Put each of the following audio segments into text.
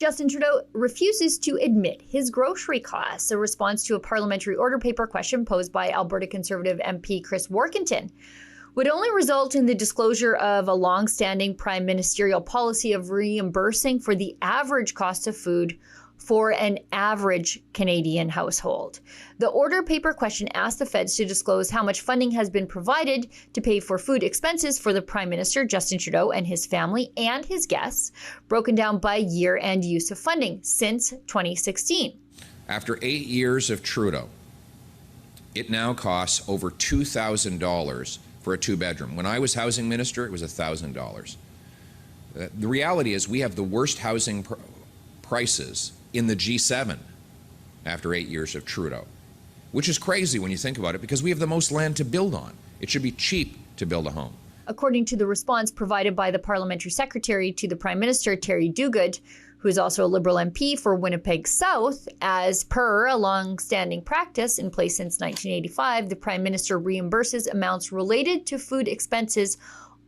Justin Trudeau refuses to admit his grocery costs, a response to a parliamentary order paper question posed by Alberta Conservative MP Chris Warkentin, would only result in the disclosure of a long-standing prime ministerial policy of reimbursing for the average cost of food for an average Canadian household. The order paper question asked the feds to disclose how much funding has been provided to pay for food expenses for the Prime Minister, Justin Trudeau, and his family and his guests, broken down by year and use of funding since 2016. After 8 years of Trudeau, it now costs over $2,000 for a two-bedroom. When I was housing minister, it was $1,000. The reality is we have the worst housing prices in the G7 after 8 years of Trudeau, which is crazy when you think about it because we have the most land to build on. It should be cheap to build a home. According to the response provided by the parliamentary secretary to the Prime Minister, Terry Duguid, who is also a Liberal MP for Winnipeg South, as per a long-standing practice in place since 1985, the Prime Minister reimburses amounts related to food expenses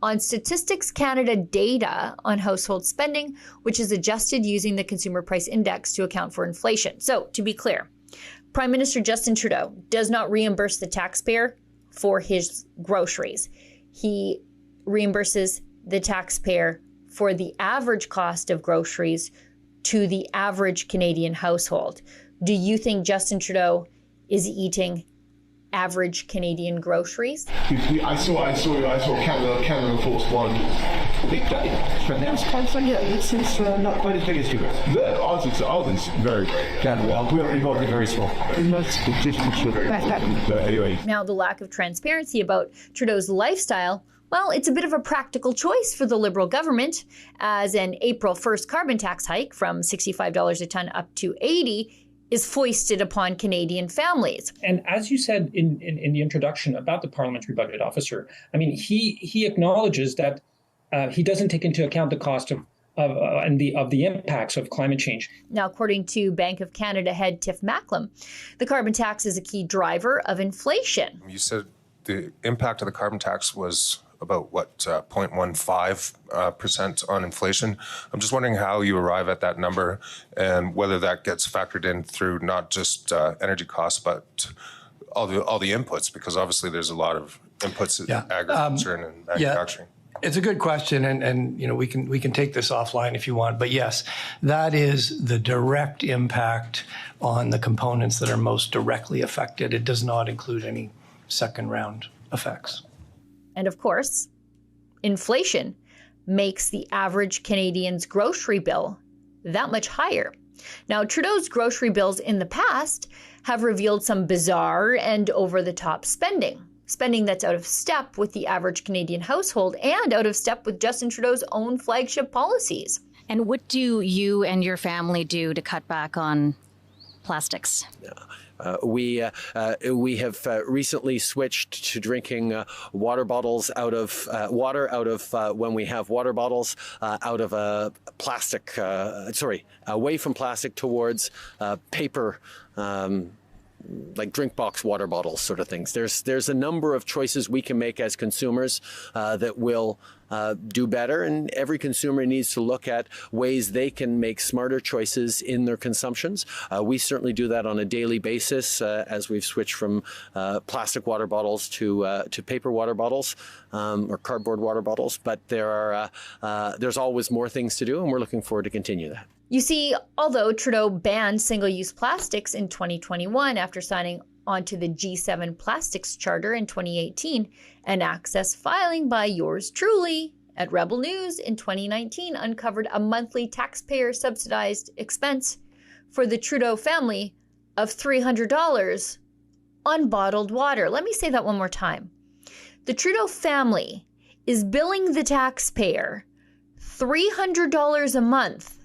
on Statistics Canada data on household spending, which is adjusted using the Consumer Price Index to account for inflation. So, to be clear, Prime Minister Justin Trudeau does not reimburse the taxpayer for his groceries. He reimburses the taxpayer for the average cost of groceries to the average Canadian household. Do you think Justin Trudeau is eating average Canadian groceries? I saw Canada Force One big day. It's not quite as big as you guys. Ours is very Canada, well, we're involved in very small. Anyway. Now, the lack of transparency about Trudeau's lifestyle, well, it's a bit of a practical choice for the Liberal government, as an April 1st carbon tax hike from $65 a ton up to $80 is foisted upon Canadian families. And as you said in the introduction about the parliamentary budget officer, I mean, he acknowledges that he doesn't take into account the cost of the impacts of climate change. Now, according to Bank of Canada head Tiff Macklem, the carbon tax is a key driver of inflation. You said the impact of the carbon tax was about, 0.15% on inflation. I'm just wondering how you arrive at that number and whether that gets factored in through not just energy costs, but all the inputs, because obviously there's a lot of inputs in agriculture and manufacturing. It's a good question, and we can take this offline if you want. But yes, that is the direct impact on the components that are most directly affected. It does not include any second round effects. And of course, inflation makes the average Canadian's grocery bill that much higher. Now, Trudeau's grocery bills in the past have revealed some bizarre and over-the-top spending that's out of step with the average Canadian household and out of step with Justin Trudeau's own flagship policies. And what do you and your family do to cut back on plastics? We have recently switched to drinking water bottles out of when we have water bottles out of a plastic, away from plastic towards paper, like drink box water bottles sort of things. There's a number of choices we can make as consumers that will do better, and every consumer needs to look at ways they can make smarter choices in their consumptions. We certainly do that on a daily basis as we've switched from plastic water bottles to paper water bottles or cardboard water bottles. But there's always more things to do, and we're looking forward to continue that. You see, although Trudeau banned single-use plastics in 2021 after signing onto the G7 Plastics Charter in 2018, an access filing by yours truly at Rebel News in 2019 uncovered a monthly taxpayer-subsidized expense for the Trudeau family of $300 on bottled water. Let me say that one more time. The Trudeau family is billing the taxpayer $300 a month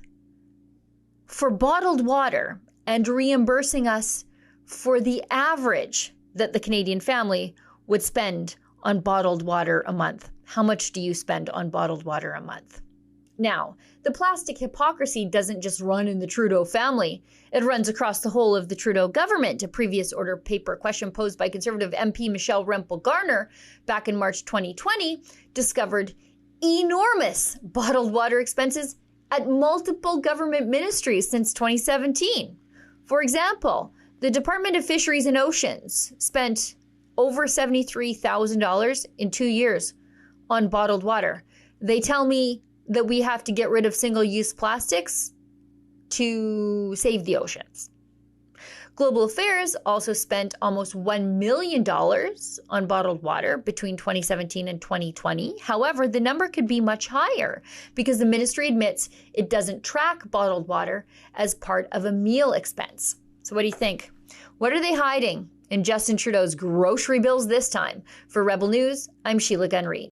for bottled water and reimbursing us for the average that the Canadian family would spend on bottled water a month. How much do you spend on bottled water a month? Now, the plastic hypocrisy doesn't just run in the Trudeau family. It runs across the whole of the Trudeau government. A previous order paper question posed by Conservative MP Michelle Rempel-Garner back in March 2020 discovered enormous bottled water expenses at multiple government ministries since 2017. For example, the Department of Fisheries and Oceans spent over $73,000 in 2 years on bottled water. They tell me that we have to get rid of single-use plastics to save the oceans. Global Affairs also spent almost $1 million on bottled water between 2017 and 2020. However, the number could be much higher because the ministry admits it doesn't track bottled water as part of a meal expense. So what do you think? What are they hiding in Justin Trudeau's grocery bills this time? For Rebel News, I'm Sheila Gunn Reid.